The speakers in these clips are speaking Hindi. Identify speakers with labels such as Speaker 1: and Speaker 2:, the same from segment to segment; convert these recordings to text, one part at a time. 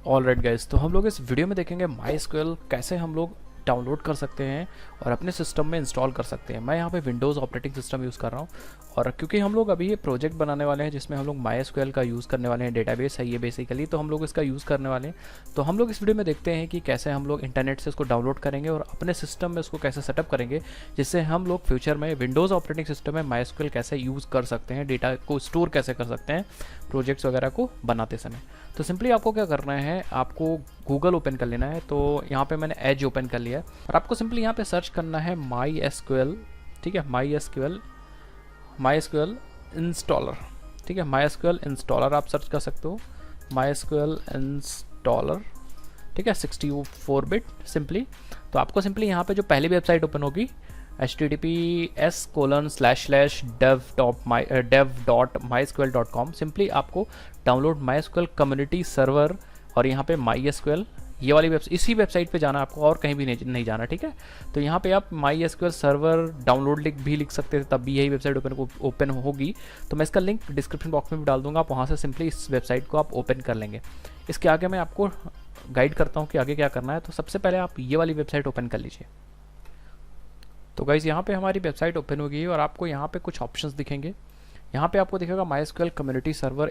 Speaker 1: ऑलराइट गाइस, तो हम लोग इस वीडियो में देखेंगे MySQL कैसे हम लोग डाउनलोड कर सकते हैं और अपने सिस्टम में इंस्टॉल कर सकते हैं। मैं यहाँ पे विंडोज़ ऑपरेटिंग सिस्टम यूज़ कर रहा हूँ और क्योंकि हम लोग अभी ये प्रोजेक्ट बनाने वाले हैं जिसमें हम लोग MySQL का यूज़ करने वाले हैं। डेटाबेस है ये बेसिकली, तो हम लोग इसका यूज़ करने वाले हैं। तो हम लोग इस वीडियो में देखते हैं कि कैसे हम लोग इंटरनेट से इसको डाउनलोड करेंगे और अपने सिस्टम में इसको कैसे सेटअप करेंगे, जिससे हम लोग फ्यूचर में विंडोज़ ऑपरेटिंग सिस्टम में MySQL कैसे यूज़ कर सकते हैं, डेटा को स्टोर कैसे कर सकते हैं प्रोजेक्ट्स वगैरह को बनाते समय। तो सिंपली आपको क्या करना है, आपको गूगल ओपन कर लेना है। तो यहाँ पे मैंने एज ओपन कर लिया है और आपको सिंपली यहाँ पे सर्च करना है MySQL। ठीक है, MySQL इंस्टॉलर। ठीक है, MySQL इंस्टॉलर आप सर्च कर सकते हो, MySQL इंस्टॉलर। ठीक है, 64 बिट सिंपली। तो आपको सिंपली यहाँ पे जो पहली वेबसाइट ओपन होगी https://dev.mysql.com, सिंपली आपको डाउनलोड MySQL कम्युनिटी सर्वर और यहाँ पे MySQL ये वाली इसी वेबसाइट पे जाना आपको और कहीं भी नहीं जाना। ठीक है, तो यहाँ पे आप MySQL सर्वर डाउनलोड लिख सकते थे, तब भी यही वेबसाइट ओपन होगी। तो मैं इसका लिंक डिस्क्रिप्शन बॉक्स में भी डाल दूंगा, आप वहाँ से सिंपली इस वेबसाइट को आप ओपन कर लेंगे। इसके आगे मैं आपको गाइड करता हूँ कि आगे क्या करना है। तो सबसे पहले आप ये वाली वेबसाइट ओपन कर लीजिए। तो गाइज़ यहाँ पे हमारी वेबसाइट ओपन हो गई है और आपको यहाँ पे कुछ ऑप्शंस दिखेंगे। यहाँ पे आपको दिखेगा MySQL कम्युनिटी सर्वर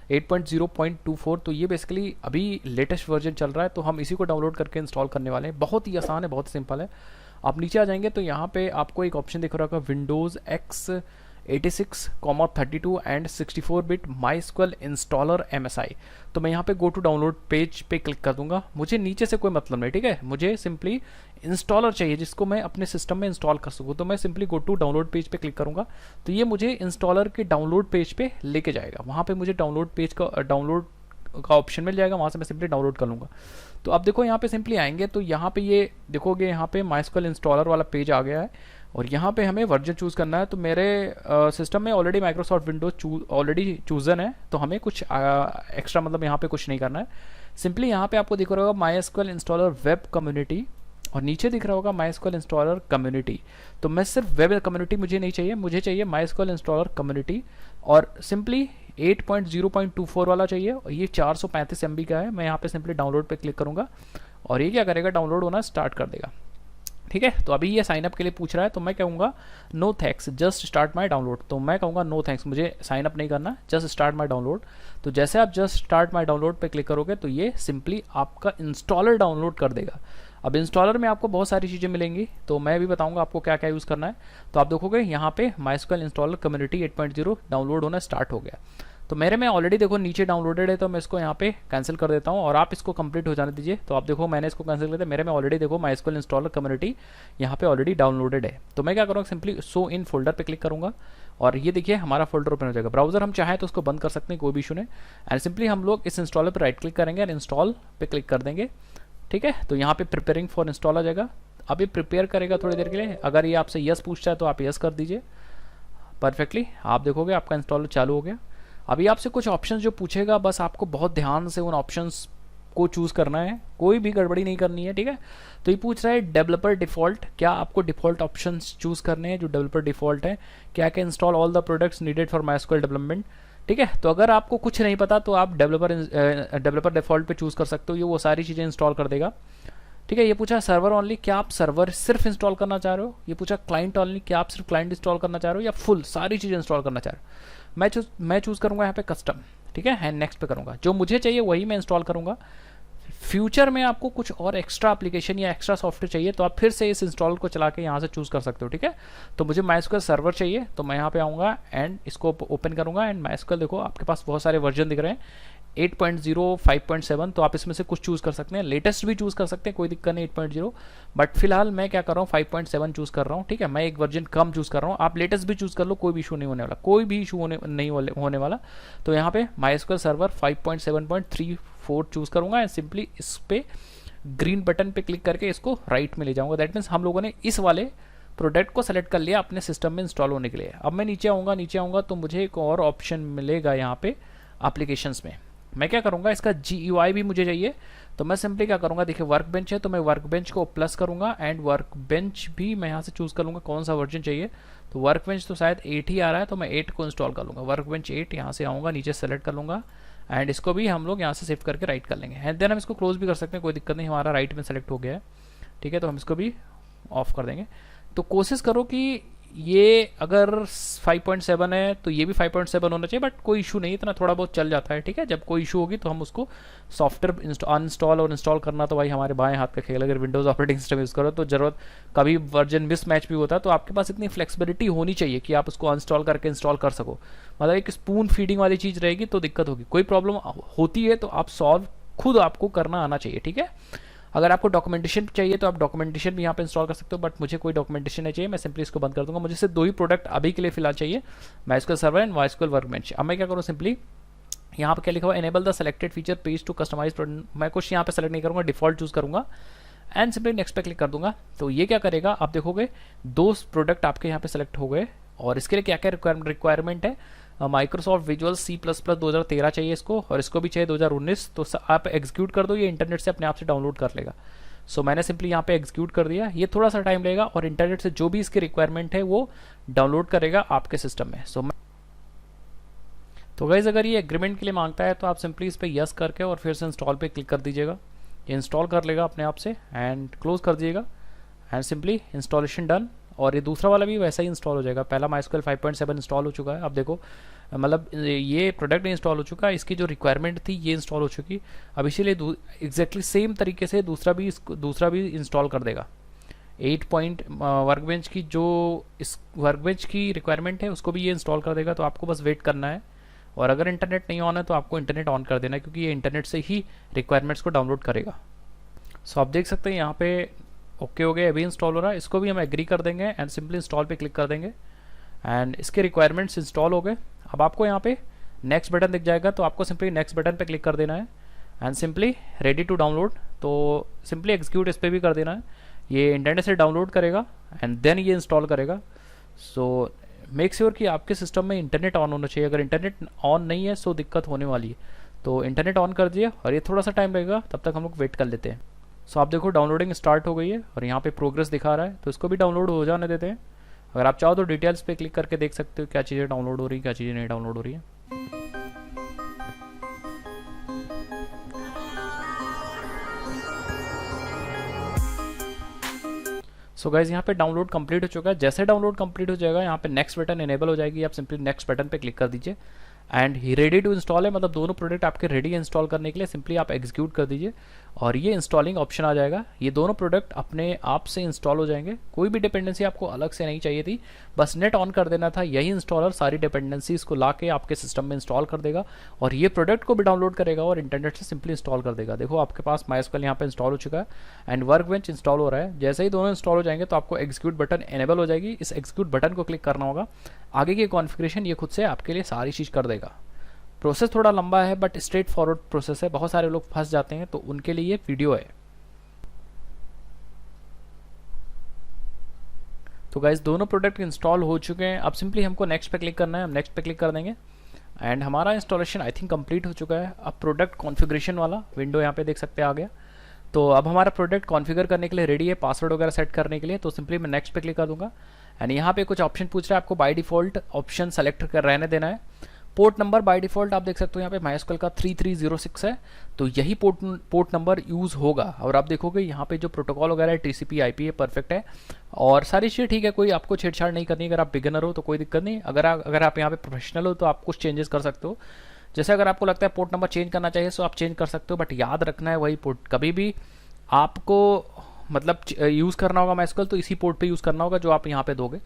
Speaker 1: 8.0.24। तो ये बेसिकली अभी लेटेस्ट वर्जन चल रहा है, तो हम इसी को डाउनलोड करके इंस्टॉल करने वाले हैं। बहुत ही आसान है, बहुत सिंपल है। आप नीचे आ जाएंगे तो यहाँ पे आपको एक ऑप्शन दिख रहा होगा Windows x86, 32 and 64 bit MySQL installer MSI। तो मैं यहाँ पे गो टू डाउनलोड पेज पे क्लिक कर दूंगा। मुझे नीचे से कोई मतलब नहीं, ठीक है, मुझे सिंपली इंस्टॉलर चाहिए जिसको मैं अपने सिस्टम में इंस्टॉल कर सकूँ। तो मैं simply go to download page पे क्लिक करूँगा तो ये मुझे इंस्टॉलर के डाउनलोड पेज पे लेके जाएगा। वहाँ पे मुझे डाउनलोड का ऑप्शन मिल जाएगा, वहाँ से मैं सिंपली डाउनलोड कर लूँगा। तो अब देखो यहाँ पे सिंपली आएंगे तो यहाँ पे ये देखोगे, यहाँ पे MySQL इंस्टॉलर वाला पेज आ गया है और यहाँ पे हमें वर्जन चूज़ करना है। तो मेरे सिस्टम में already Microsoft Windows already chosen है, तो हमें कुछ एक्स्ट्रा मतलब यहाँ पे कुछ नहीं करना है। सिंपली यहाँ पे आपको दिख रहा होगा MySQL इंस्टॉलर वेब कम्युनिटी और नीचे दिख रहा होगा MySQL इंस्टॉलर कम्युनिटी। तो मैं सिर्फ वेब कम्युनिटी मुझे नहीं चाहिए, मुझे चाहिए MySQL इंस्टॉलर कम्युनिटी और सिंपली 8.0.24 वाला चाहिए और ये 435 MB का है। मैं यहाँ पे सिंपली डाउनलोड पे क्लिक करूँगा और ये क्या करेगा, डाउनलोड होना स्टार्ट कर देगा। ठीक है, तो अभी ये साइन अप के लिए पूछ रहा है, तो मैं कहूँगा no thanks, just start my download. तो मैं कहूँगा नो थैंक्स, मुझे साइन अप नहीं करना, जस्ट स्टार्ट माय डाउनलोड। तो जैसे आप जस्ट स्टार्ट माय डाउनलोड पे क्लिक करोगे तो ये सिंपली आपका इंस्टॉलर डाउनलोड कर देगा। अब इंस्टॉलर में आपको बहुत सारी चीज़ें मिलेंगी, तो मैं भी बताऊंगा आपको क्या क्या यूज़ करना है। तो आप देखोगे यहाँ पे MySQL इंस्टॉलर कम्युनिटी 8.0 डाउनलोड होना स्टार्ट हो गया। तो मेरे में ऑलरेडी देखो नीचे डाउनलोडेड है, तो मैं इसको यहाँ पे कैंसिल कर देता हूँ और आप इसको कंप्लीट हो जाने दीजिए। तो आप देखो मैंने इसको कैंसिल कर दिया, मेरे में ऑलरेडी देखो MySQL इंस्टॉलर कम्युनिटी यहाँ पे ऑलरेडी डाउनलोडेड है। तो मैं क्या करूँगा, सिंपली शो इन फोल्डर पे क्लिक करूँगा और ये देखिए हमारा फोल्डर ओपन हो जाएगा। ब्राउजर हम चाहें तो उसको बंद कर सकते हैं, कोई भी इशू नहीं। एंड सिंपली हम लोग इस इंस्टॉलर पर राइट क्लिक करेंगे और इंस्टॉल पे क्लिक कर देंगे। ठीक है, तो यहाँ पे प्रिपेयरिंग फॉर इंस्टॉल आ जाएगा। अब ये प्रिपेयर करेगा थोड़ी देर के लिए। अगर ये आपसे यस पूछता है तो आप यस कर दीजिए परफेक्टली। आप देखोगे आपका इंस्टॉलर चालू हो गया। अभी आपसे कुछ ऑप्शंस जो पूछेगा, बस आपको बहुत ध्यान से उन ऑप्शंस को चूज़ करना है, कोई भी गड़बड़ी नहीं करनी है। ठीक है, तो ये पूछ रहा है डेवलपर डिफ़ॉल्ट, क्या आपको डिफ़ॉल्ट ऑप्शंस चूज़ करने हैं जो डेवलपर डिफ़ॉल्ट है। क्या can install all the products needed for MySQL development. ठीक है, तो अगर आपको कुछ नहीं पता तो आप डेवलपर डिफ़ॉल्ट पे चूज़ कर सकते हो, ये वो सारी चीज़ें इंस्टॉल कर देगा। ठीक है, ये पूछा सर्वर ओनली, क्या आप सर्वर सिर्फ इंस्टॉल करना चाह रहे हो। ये पूछा क्लाइंट ओनली, क्या आप सिर्फ क्लाइंट इंस्टॉल करना चाह रहे हो या फुल सारी चीज़ें इंस्टॉल करना चाह रहे हो। मैं चूज़ करूँगा यहाँ पे कस्टम। ठीक है, एंड नेक्स्ट पे करूँगा, जो मुझे चाहिए वही मैं इंस्टॉल करूँगा। फ्यूचर में आपको कुछ और एक्स्ट्रा एप्लीकेशन या एक्स्ट्रा सॉफ्टवेयर चाहिए तो आप फिर से इस इंस्टॉल को चला के यहाँ से चूज़ कर सकते हो। ठीक है, तो मुझे MySQL सर्वर चाहिए, तो मैं यहाँ पे आऊँगा एंड इसको ओपन करूँगा। एंड MySQL देखो आपके पास बहुत सारे वर्जन दिख रहे हैं, 8.0, 5.7, तो आप इसमें से कुछ चूज़ कर सकते हैं। लेटेस्ट भी चूज़ कर सकते हैं, कोई दिक्कत नहीं 8.0, बट फिलहाल मैं क्या कर रहा हूँ 5.7 चूज़ कर रहा हूँ। ठीक है, मैं एक वर्जन कम चूज़ कर रहा हूँ। आप लेटेस्ट भी चूज़ कर लो, कोई भी इशू नहीं होने वाला, कोई भी इशू नहीं होने वाला। तो यहाँ पे MySQL सर्वर 5.7.34 चूज़ करूँगा एंड सिंपली इस पर ग्रीन बटन पे क्लिक करके इसको राइट में ले जाऊँगा। दैट मीन्स हम लोगों ने इस वाले प्रोडक्ट को सेलेक्ट कर लिया अपने सिस्टम में इंस्टॉल होने के लिए। अब मैं नीचे आऊँगा तो मुझे एक और ऑप्शन मिलेगा यहाँ पे एप्लीकेशंस में। मैं क्या करूँगा, इसका GUI भी मुझे चाहिए, तो मैं सिंपली क्या करूँगा, देखिए वर्कबेंच है तो मैं वर्कबेंच को प्लस करूँगा एंड वर्कबेंच भी मैं यहाँ से चूज़ कर लूँगा कौन सा वर्जन चाहिए। तो वर्कबेंच तो शायद 8 ही आ रहा है, तो मैं 8 को इंस्टॉल कर लूँगा। वर्कबेंच 8 यहाँ से आऊँगा, नीचे सेलेक्ट कर लूँगा एंड इसको भी हम लोग यहाँ से सेव करके राइट कर लेंगे एंड देन हम इसको क्लोज भी कर सकते हैं, कोई दिक्कत नहीं, हमारा राइट में सेलेक्ट हो गया है। ठीक है, तो हम इसको भी ऑफ कर देंगे। तो कोशिश करो कि ये अगर 5.7 है तो ये भी 5.7 होना चाहिए, बट कोई इशू नहीं, इतना थोड़ा बहुत चल जाता है। ठीक है, जब कोई इशू होगी तो हम उसको सॉफ्टवेयर अनइंस्टॉल और इंस्टॉल करना तो भाई हमारे बाएं हाथ का खेल। अगर विंडोज़ ऑपरेटिंग सिस्टम यूज़ करो तो ज़रूरत कभी वर्जन मिस मैच भी होता है, तो आपके पास इतनी फ्लेक्सिबिलिटी होनी चाहिए कि आप उसको अनइंस्टॉल करके इंस्टॉल कर सको। मतलब एक स्पून फीडिंग वाली चीज़ रहेगी तो दिक्कत होगी, कोई प्रॉब्लम होती है तो आप सॉल्व खुद आपको करना आना चाहिए। ठीक है, अगर आपको डॉक्यूमेंटेशन चाहिए तो आप डॉक्यूमेंटेशन भी यहाँ पे इंस्टॉल कर सकते हो, बट मुझे कोई डॉक्यूमेंटेशन नहीं चाहिए, मैं सिंपली इसको बंद कर दूंगा। मुझे सिर्फ 2 ही प्रोडक्ट अभी के लिए फिलहाल चाहिए, MySQL server and MySQL workbench. अब मैं क्या करूँ, सिंपली यहाँ पे क्या लिखा हुआ, enable the selected feature page to customise product. मैं कुछ यहाँ पे सेलेक्ट नहीं करूँगा, डिफॉल्ट चूज करूँगा एंड सिंपली नेक्स्ट पे क्लिक कर दूंगा। तो ये क्या करेगा, आप देखोगे 2 प्रोडक्ट आपके यहाँ पे सेलेक्ट हो गए। और इसके लिए क्या क्या रिक्वायरमेंट है, माइक्रोसॉफ्ट विजुअल C++ 2013 चाहिए इसको, और इसको भी चाहिए 2019। तो आप एग्जीक्यूट कर दो, ये इंटरनेट से अपने आप से डाउनलोड कर लेगा। सो मैंने सिंपली यहाँ पे एग्जीक्यूट कर दिया। ये थोड़ा सा टाइम लेगा और इंटरनेट से जो भी इसकी रिक्वायरमेंट है वो डाउनलोड करेगा आपके सिस्टम में। तो गाइज अगर ये एग्रीमेंट के लिए मांगता है तो आप सिंपली इस पर यस करके और फिर से इंस्टॉल पे क्लिक कर दीजिएगा, ये इंस्टॉल कर लेगा अपने आप से एंड क्लोज कर दीजिएगा एंड सिंपली इंस्टॉलेशन डन। और ये दूसरा वाला भी वैसा ही इंस्टॉल हो जाएगा। पहला MySQL 5.7 इंस्टॉल हो चुका है, अब देखो मतलब ये प्रोडक्ट इंस्टॉल हो चुका है, इसकी जो रिक्वायरमेंट थी ये इंस्टॉल हो चुकी। अब इसीलिए एग्जैक्टली सेम तरीके से दूसरा भी इंस्टॉल कर देगा। 8 पॉइंट वर्कबेंच की जो इस वर्कबेंच की रिक्वायरमेंट है उसको भी ये इंस्टॉल कर देगा। तो आपको बस वेट करना है, और अगर इंटरनेट नहीं ऑन है तो आपको इंटरनेट ऑन कर देना है, क्योंकि ये इंटरनेट से ही रिक्वायरमेंट्स को डाउनलोड करेगा। सो आप देख सकते हैं यहाँ पे ओके हो गया, अभी इंस्टॉल हो रहा है। इसको भी हम एग्री कर देंगे एंड सिंपली इंस्टॉल पे क्लिक कर देंगे एंड इसके रिक्वायरमेंट्स इंस्टॉल हो गए। अब आपको यहाँ पे नेक्स्ट बटन दिख जाएगा, तो आपको सिंपली नेक्स्ट बटन पे क्लिक कर देना है and simply ready to download. तो सिंपली एग्जीक्यूट इस पर भी कर देना है, ये इंटरनेट से डाउनलोड करेगा एंड देन ये इंस्टॉल करेगा। सो मेक श्योर कि आपके सिस्टम में इंटरनेट ऑन होना चाहिए, अगर इंटरनेट ऑन नहीं है तो दिक्कत होने वाली है। तो इंटरनेट ऑन कर दिया और ये थोड़ा सा टाइम लगेगा, तब तक हम लोग वेट कर लेते हैं। सो आप देखो डाउनलोडिंग स्टार्ट हो गई है और यहाँ पे प्रोग्रेस दिखा रहा है, तो इसको भी डाउनलोड हो जाने देते हैं। अगर आप चाहो तो डिटेल्स पे क्लिक करके देख सकते हो क्या चीज़ें डाउनलोड हो रही है, क्या चीज़ें नहीं डाउनलोड हो रही है। सो गाइज यहाँ पे डाउनलोड कंप्लीट हो चुका है। जैसे डाउनलोड कंप्लीट हो जाएगा यहाँ पे नेक्स्ट बटन एनेबल हो जाएगी, आप सिंपली नेक्स्ट बटन पे क्लिक कर दीजिए एंड ही रेडी टू इंस्टॉल है, मतलब दोनों प्रोडक्ट आपके रेडी है इंस्टॉल करने के लिए। सिंपली आप एग्जीक्यूट कर दीजिए और ये इंस्टॉलिंग ऑप्शन आ जाएगा। ये दोनों प्रोडक्ट अपने आप से इंस्टॉल हो जाएंगे, कोई भी डिपेंडेंसी आपको अलग से नहीं चाहिए थी, बस नेट ऑन कर देना था। यही इंस्टॉलर सारी डिपेंडेंसीज को ला के आपके सिस्टम में इंस्टॉल कर देगा और ये प्रोडक्ट को भी डाउनलोड करेगा और इंटरनेट से सिंपली इंस्टॉल कर देगा। देखो आपके पास MySQL यहाँ पे इंस्टॉल हो चुका है एंड वर्कबेंच इंस्टॉल हो रहा है। जैसे ही दोनों इंस्टॉल हो जाएंगे तो आपको एग्जीक्यूट बटन एनेबल हो जाएगी, इस एग्जीक्यूट बटन को क्लिक करना होगा। आगे की कॉन्फ़िगरेशन ये खुद से आपके लिए सारी चीज़ कर देगा। प्रोसेस थोड़ा लंबा है बट स्ट्रेट फॉरवर्ड प्रोसेस है, बहुत सारे लोग फंस जाते हैं तो उनके लिए ये वीडियो है। तो गाइज दोनों प्रोडक्ट इंस्टॉल हो चुके हैं, अब सिंपली हमको नेक्स्ट पे क्लिक करना है, हम नेक्स्ट पे क्लिक कर देंगे एंड हमारा इंस्टॉलेशन आई थिंक कंप्लीट हो चुका है। अब प्रोडक्ट कॉन्फ़िगरेशन वाला विंडो यहाँ पे देख सकते हैं आ गया। तो अब हमारा प्रोडक्ट कॉन्फ़िगर करने के लिए रेडी है, पासवर्ड वगैरह सेट करने के लिए। तो सिंपली मैं नेक्स्ट पे क्लिक कर दूंगा एंड यहाँ पे कुछ ऑप्शन पूछ रहा है, आपको बाय डिफ़ॉल्ट ऑप्शन सेलेक्ट कर रहने देना है। पोर्ट नंबर बाय डिफ़ॉल्ट आप देख सकते हो यहाँ पे MySQL का 3306 है, तो यही पोर्ट नंबर यूज़ होगा। और आप देखोगे यहाँ पे जो प्रोटोकॉल वगैरह है TCP IP है, परफेक्ट है और सारी चीज़ें ठीक है, कोई आपको छेड़छाड़ नहीं करनी। अगर आप बिगिनर हो तो कोई दिक्कत नहीं, अगर आप यहाँ पे प्रोफेशनल हो तो आप कुछ चेंजेस कर सकते हो। जैसे अगर आपको लगता है पोर्ट नंबर चेंज करना चाहिए तो आप चेंज कर सकते हो, बट याद रखना है वही पोर्ट कभी भी आपको मतलब यूज़ करना होगा MySQL तो इसी पोर्ट पे यूज़ करना होगा जो आप यहाँ पे दोगे।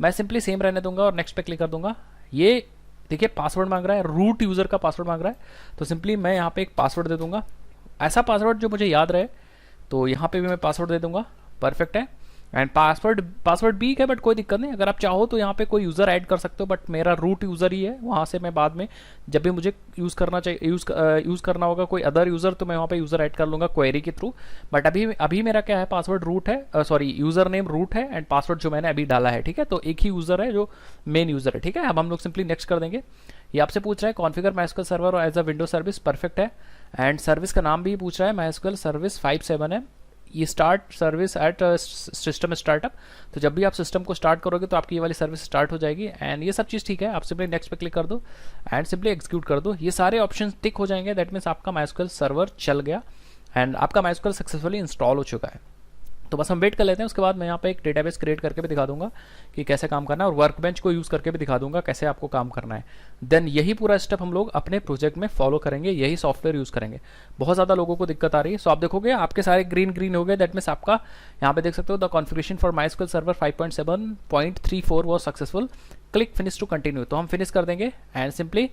Speaker 1: मैं सिंपली सेम रहने दूंगा और नेक्स्ट पे क्लिक कर दूंगा। ये देखिए पासवर्ड मांग रहा है, रूट यूज़र का पासवर्ड मांग रहा है, तो सिंपली मैं यहाँ पे एक पासवर्ड दे दूंगा, ऐसा पासवर्ड जो मुझे याद रहे। तो यहाँ पे भी मैं पासवर्ड दे दूंगा, परफेक्ट है एंड पासवर्ड भी है बट कोई दिक्कत नहीं। अगर आप चाहो तो यहाँ पे कोई यूज़र ऐड कर सकते हो, बट मेरा रूट यूज़र ही है, वहाँ से मैं बाद में जब भी मुझे यूज़ करना चाहिए यूज़ करना होगा कोई अदर यूज़र तो मैं वहाँ पे यूज़र ऐड कर लूँगा क्वेरी के थ्रू। बट अभी मेरा क्या है, पासवर्ड रूट है, सॉरी यूज़र नेम रूट है एंड पासवर्ड जो मैंने अभी डाला है, ठीक है। तो एक ही यूज़र है जो मेन यूज़र है, ठीक है। अब हम लोग सिंपली नेक्स्ट कर देंगे। ये आपसे पूछ रहा है configure MySQL server as a window service, perfect है एंड सर्विस का नाम भी पूछ रहा है MySQL सर्विस 5.7 है। ये start service eight system startup. तो जब भी आप सिस्टम को स्टार्ट करोगे तो आपकी ये वाली सर्विस स्टार्ट हो जाएगी। एंड ये सब चीज़ ठीक है, आप सिंपली नेक्स्ट पे क्लिक कर दो एंड सिंपली एग्जीक्यूट कर दो। ये सारे ऑप्शन टिक हो जाएंगे, दैट मीन्स आपका MySQL सर्वर चल गया एंड आपका MySQL सक्सेसफुली इंस्टॉल हो चुका है। तो बस हम वेट कर लेते हैं, उसके बाद मैं यहाँ पे एक डेटाबेस क्रिएट करके भी दिखा दूंगा कि कैसे काम करना है, और वर्कबेंच को यूज़ करके भी दिखा दूंगा कैसे आपको काम करना है। देन यही पूरा स्टेप हम लोग अपने प्रोजेक्ट में फॉलो करेंगे, यही सॉफ्टवेयर यूज़ करेंगे। बहुत ज़्यादा लोगों को दिक्कत आ रही है, सो आप देखोगे आपके सारे ग्रीन ग्रीन हो गए, दैट मीन्स आपका यहाँ पे देख सकते हो the configuration for MySQL server 5.7.34 was successful, click finish to continue. तो हम फिनिश कर देंगे एंड सिंपली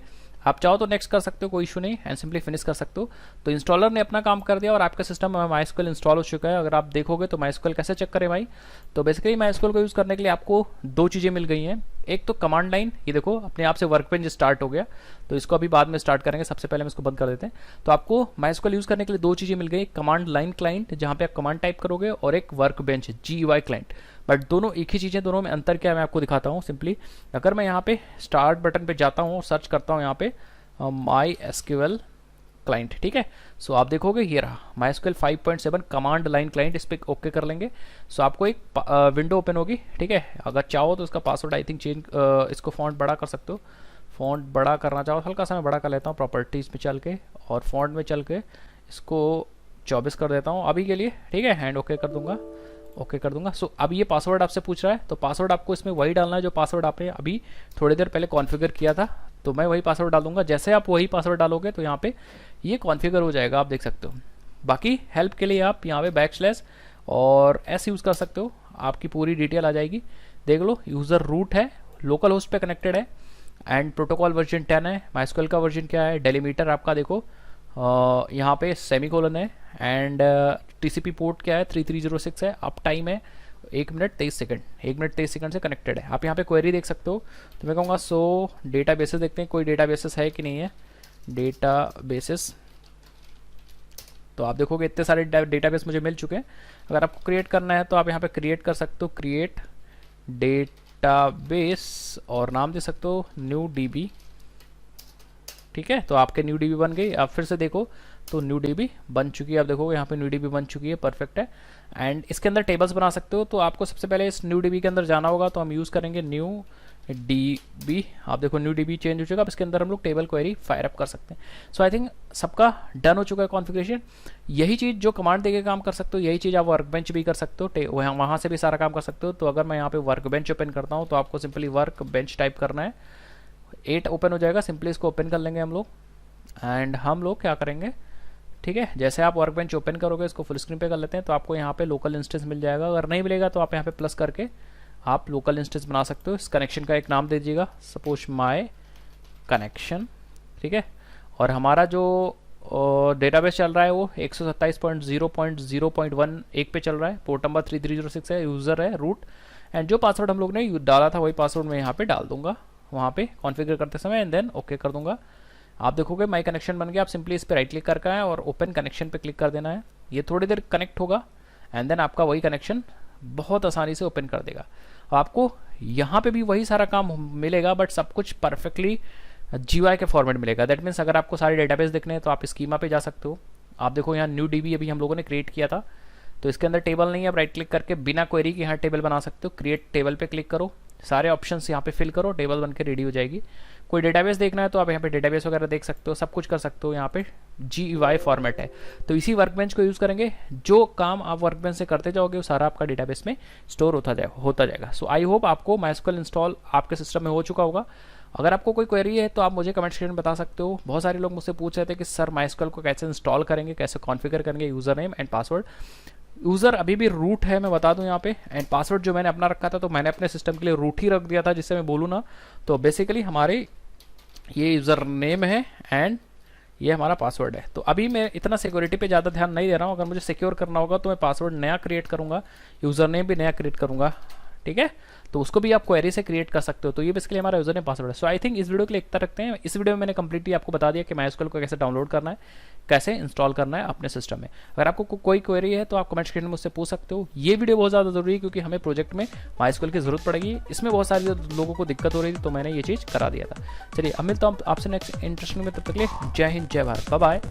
Speaker 1: आप चाहो तो नेक्स्ट कर सकते हो, कोई इशू नहीं, एंड सिंपली फिनिश कर सकते हो। तो इंस्टॉलर ने अपना काम कर दिया और आपका सिस्टम में MySQL इंस्टॉल हो चुका है। अगर आप देखोगे तो MySQL कैसे चेक करें भाई, तो बेसिकली MySQL को यूज़ करने के लिए आपको दो चीज़ें मिल गई हैं। एक तो कमांड लाइन, ये देखो अपने आप से वर्कबेंच स्टार्ट हो गया, तो इसको अभी बाद में स्टार्ट करेंगे, सबसे पहले हम इसको बंद कर देते हैं। तो आपको MySQL यूज़ करने के लिए दो चीज़ें मिल गई, कमांड लाइन क्लाइंट जहाँ पे आप कमांड टाइप करोगे, और एक वर्कबेंच GUI क्लाइंट। बट दोनों एक ही चीज़ें, दोनों में अंतर क्या है मैं आपको दिखाता हूँ। सिंपली अगर मैं यहाँ पे स्टार्ट बटन पे जाता हूँ और सर्च करता हूँ यहाँ पे MySQL क्लाइंट, ठीक है। सो आप देखोगे ये रहा MySQL 5.7 कमांड लाइन क्लाइंट, इस पर ओके कर लेंगे। सो आपको एक विंडो ओपन होगी, ठीक है। अगर चाहो तो इसका पासवर्ड आई थिंक चेंज, इसको फॉन्ट बड़ा कर सकते हो, फॉन्ट बड़ा करना चाहो हल्का सा मैं बड़ा कर लेता हूँ प्रॉपर्टीज़ में चल के, और फॉन्ट में चल के इसको 24 कर देता हूँ अभी के लिए, ठीक है। हैंड ओके कर दूंगा, ओके कर दूंगा। सो अब ये पासवर्ड आपसे पूछ रहा है, तो पासवर्ड आपको इसमें वही डालना है जो पासवर्ड आपने अभी थोड़ी देर पहले कॉन्फ़िगर किया था। तो मैं वही पासवर्ड डाल दूंगा, जैसे आप वही पासवर्ड डालोगे तो यहाँ पे ये कॉन्फ़िगर हो जाएगा, आप देख सकते हो। बाकी हेल्प के लिए आप यहाँ पे बैकस्लैश और S यूज़ कर सकते हो, आपकी पूरी डिटेल आ जाएगी। देख लो यूज़र रूट है, लोकल होस्ट पे कनेक्टेड है, एंड प्रोटोकॉल वर्जन 10 है। MySQL का वर्जन क्या है, डेलीमीटर आपका देखो यहाँ पे सेमीकोलन है, एंड TCP पोर्ट क्या है 3306 है, अप टाइम है 1 मिनट 23 सेकंड, 1 मिनट 23 सेकंड से कनेक्टेड है। आप यहाँ पे क्वेरी देख सकते हो, तो मैं कहूँगा सो डेटा बेसिस देखते हैं कोई डेटा बेसिस है कि नहीं है। डेटा बेसिस, तो आप देखोगे इतने सारे डेटाबेस मुझे मिल चुके हैं। अगर आपको क्रिएट करना है तो आप यहाँ पे क्रिएट कर सकते हो, क्रिएट डेटाबेस, और नाम दे सकते हो न्यू DB, ठीक है। तो आपके न्यू DB बन गई। आप फिर से देखो तो न्यू DB बन चुकी है, आप देखोगे यहाँ पे न्यू DB बन चुकी है, परफेक्ट है। एंड इसके अंदर टेबल्स बना सकते हो, तो आपको सबसे पहले इस न्यू DB के अंदर जाना होगा, तो हम यूज़ करेंगे न्यू DB। आप देखो न्यू DB चेंज हो चुका, अब इसके अंदर हम लोग टेबल क्वेरी फायर अप कर सकते हैं। सो आई थिंक सबका डन हो चुका है कॉन्फ़िगरेशन। यही चीज़ जो कमांड देके काम कर सकते हो, यही चीज़ आप वर्कबेंच भी कर सकते हो, वहाँ से भी सारा काम कर सकते हो। तो अगर मैं यहाँ पे वर्कबेंच ओपन करता हूँ तो आपको सिंपली वर्कबेंच टाइप करना है, 8 ओपन हो जाएगा। सिंपली इसको ओपन कर लेंगे हम लोग, एंड हम लोग क्या करेंगे, ठीक है। जैसे आप वर्कबेंच ओपन करोगे, इसको फुल स्क्रीन पे कर लेते हैं, तो आपको यहाँ पे लोकल इंस्टेंस मिल जाएगा। अगर नहीं मिलेगा तो आप यहाँ पे प्लस करके आप लोकल इंस्टेंस बना सकते हो। इस कनेक्शन का एक नाम दे दीजिएगा, सपोज माय कनेक्शन, ठीक है। और हमारा जो डेटाबेस चल रहा है वो 127.0.0.1 पे चल रहा है, पोर्ट नंबर 3306 है, यूज़र है रूट, एंड जो पासवर्ड हम लोग ने डाला था वही पासवर्ड मैं यहाँ पे डाल दूंगा वहाँ पे कॉन्फ़िगर करते समय, एंड देन ओके कर दूंगा। आप देखोगे माई कनेक्शन बन गया। आप सिंपली इस पर राइट क्लिक करके आए और ओपन कनेक्शन पे क्लिक कर देना है, ये थोड़ी देर कनेक्ट होगा, एंड देन आपका वही कनेक्शन बहुत आसानी से ओपन कर देगा। आपको यहाँ पे भी वही सारा काम मिलेगा, बट सब कुछ परफेक्टली GUI के फॉर्मेट मिलेगा। दैट मीन्स अगर आपको सारे डेटाबेस देखने हैं तो आप स्कीमा पे जा सकते हो। आप देखो यहाँ न्यू DB अभी हम लोगों ने क्रिएट किया था, तो इसके अंदर टेबल नहीं है। आप राइट क्लिक करके बिना क्वेरी के यहाँ टेबल बना सकते हो। क्रिएट टेबल पे क्लिक करो, सारे ऑप्शंस यहाँ पे फिल करो, टेबल बन के रेडी हो जाएगी। कोई डेटाबेस देखना है तो आप यहाँ पे डेटाबेस वगैरह देख सकते हो, सब कुछ कर सकते हो। यहाँ पे GUI फॉर्मेट है, तो इसी वर्कबेंच को यूज़ करेंगे। जो काम आप वर्कबेंच से करते जाओगे वो सारा आपका डेटाबेस में स्टोर होता जाएगा। सो आई होप आपको MySQL इंस्टॉल आपके सिस्टम में हो चुका होगा। अगर आपको कोई क्वेरी है तो आप मुझे कमेंट सेक्शन में बता सकते हो। बहुत सारे लोग मुझसे पूछ रहे थे कि सर MySQL को कैसे इंस्टॉल करेंगे, कैसे कॉन्फ़िगर करेंगे, user name and password. User अभी भी रूट है, मैं बता दूं यहाँ पे, एंड पासवर्ड जो मैंने अपना रखा था तो मैंने अपने सिस्टम के लिए रूट ही रख दिया था, जिससे मैं बोलूँ ना। तो बेसिकली हमारे ये यूज़र नेम है एंड ये हमारा पासवर्ड है। तो अभी मैं इतना सिक्योरिटी पे ज़्यादा ध्यान नहीं दे रहा हूँ। अगर मुझे सिक्योर करना होगा तो मैं पासवर्ड नया क्रिएट करूँगा, यूज़र नेम भी नया क्रिएट करूँगा, ठीक है। तो उसको भी आप क्वेरी से क्रिएट कर सकते हो। तो ये बेसिकली हमारा यूज़र नेम पासवर्ड है। सो आई थिंक इस वीडियो के लिए इतना रखते हैं। इस वीडियो में मैंने कंप्लीटली आपको बता दिया कि MySQL को कैसे डाउनलोड करना है, कैसे इंस्टॉल करना है अपने सिस्टम में। अगर आपको कोई क्वेरी है तो आप कमेंट सेक्शन में मुझसे पूछ सकते हो। ये वीडियो बहुत ज़्यादा जरूरी है क्योंकि हमें प्रोजेक्ट में MySQL की जरूरत पड़ेगी। इसमें बहुत सारे लोगों को दिक्कत हो रही थी, तो मैंने ये चीज़ करा दिया था। चलिए अब मिलता हूँ आपसे नेक्स्ट इंटरेस्टिंग में, तब तक के लिए जय हिंद, जय भारत, बाय बाय।